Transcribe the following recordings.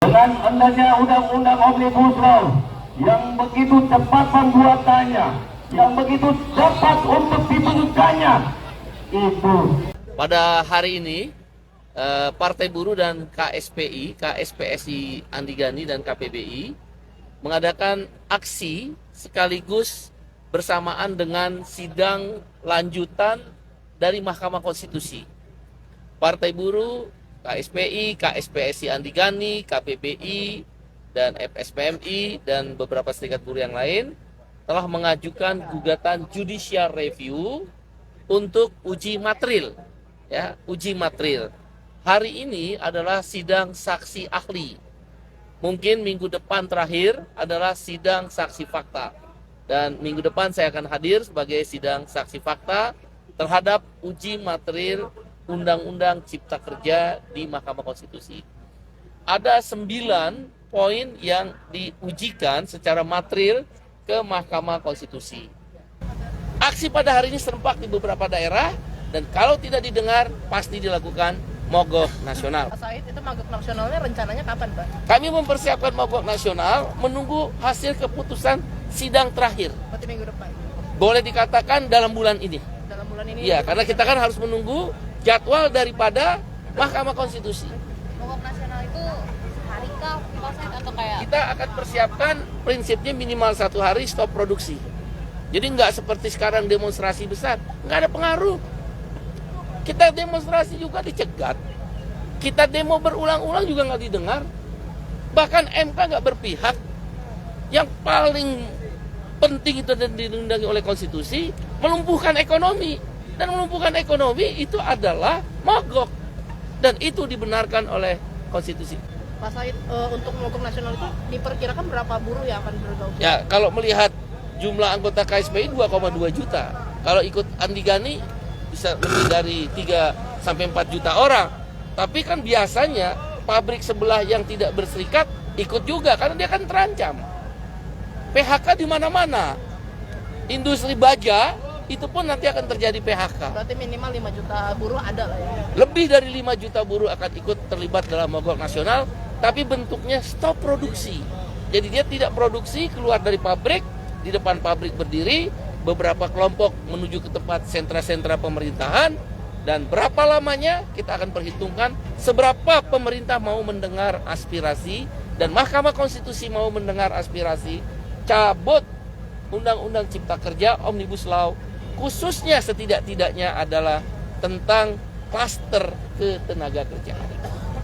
Dengan adanya undang-undang Omnibus Law yang begitu cepat pembuatannya, yang begitu cepat untuk dibentukkannya, itu. Pada hari ini, Partai Buruh dan KSPI, KSPSI Andigani dan KPBI mengadakan aksi sekaligus bersamaan dengan sidang lanjutan dari Mahkamah Konstitusi. Partai Buruh, KSPI, KSPSI Andigani, KPBI, dan FSPMI, dan beberapa serikat buruh yang lain telah mengajukan gugatan judicial review untuk uji materil. Ya, uji materil. Hari ini adalah sidang saksi ahli. Mungkin minggu depan terakhir adalah sidang saksi fakta. Dan minggu depan saya akan hadir sebagai sidang saksi fakta terhadap uji materil Undang-Undang Cipta Kerja di Mahkamah Konstitusi. Ada 9 poin yang diujikan secara materil ke Mahkamah Konstitusi. Aksi pada hari ini serempak di beberapa daerah, dan kalau tidak didengar pasti dilakukan mogok nasional. Pak Said, itu mogok nasionalnya rencananya kapan, Pak? Kami mempersiapkan mogok nasional menunggu hasil keputusan sidang terakhir. Berarti minggu depan? Boleh dikatakan dalam bulan ini. Dalam bulan ini? Iya, karena kita kan harus menunggu jadwal daripada Mahkamah Konstitusi. Mogok nasional itu hari kah, Pak Said, atau kayak? Kita akan persiapkan prinsipnya minimal 1 hari stop produksi. Jadi nggak seperti sekarang demonstrasi besar, nggak ada pengaruh. Kita demonstrasi juga dicegat. Kita demo berulang-ulang juga nggak didengar. Bahkan MK nggak berpihak. Yang paling penting itu dan dilindungi oleh konstitusi, melumpuhkan ekonomi. Dan melumpuhkan ekonomi itu adalah mogok. Dan itu dibenarkan oleh konstitusi. Pak Said, untuk mogok nasional itu diperkirakan berapa buruh yang akan bergabung? Ya, kalau melihat jumlah anggota KSPI 2,2 juta. Kalau ikut Andigani bisa lebih dari 3-4 juta orang. Tapi kan biasanya pabrik sebelah yang tidak berserikat ikut juga karena dia kan terancam. PHK di mana-mana. Industri baja itu pun nanti akan terjadi PHK. Berarti minimal 5 juta buruh ada lah ya? Lebih dari 5 juta buruh akan ikut terlibat dalam mogok nasional, tapi bentuknya stop produksi. Jadi dia tidak produksi, keluar dari pabrik, di depan pabrik berdiri, beberapa kelompok menuju ke tempat sentra-sentra pemerintahan, dan berapa lamanya kita akan perhitungkan seberapa pemerintah mau mendengar aspirasi dan Mahkamah Konstitusi mau mendengar aspirasi cabut Undang-Undang Cipta Kerja Omnibus Law, khususnya setidak-tidaknya adalah tentang klaster ketenaga kerjaan.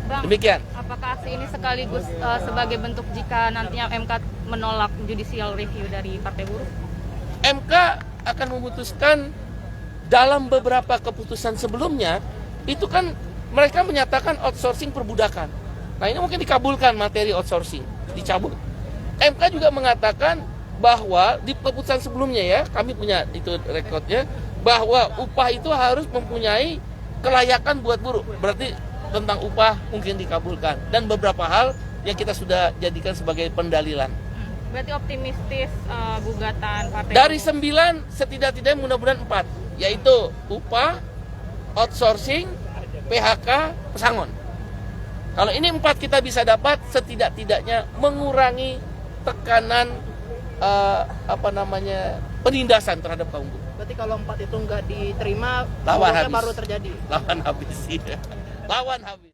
Bang, Demikian. apakah aksi ini sekaligus sebagai bentuk jika nantinya MK menolak judicial review dari Partai Buruh? MK akan memutuskan dalam beberapa keputusan sebelumnya, itu kan mereka menyatakan outsourcing perbudakan. Nah ini mungkin dikabulkan materi outsourcing, dicabut. MK juga mengatakan bahwa di keputusan sebelumnya ya, kami punya itu rekodnya, bahwa upah itu harus mempunyai kelayakan buat buruh. Berarti tentang upah mungkin dikabulkan. Dan beberapa hal yang kita sudah jadikan sebagai pendalilan. Berarti optimistis gugatan Partai Dari Buruh? 9, setidak-tidaknya mudah-mudahan 4, yaitu upah, outsourcing, PHK, pesangon. Kalau ini 4 kita bisa dapat, setidak-tidaknya mengurangi tekanan penindasan terhadap kaum buruh. Berarti kalau 4 itu nggak diterima, Lawan mogoknya habis. baru terjadi? Lawan habis, iya. Lawan habis.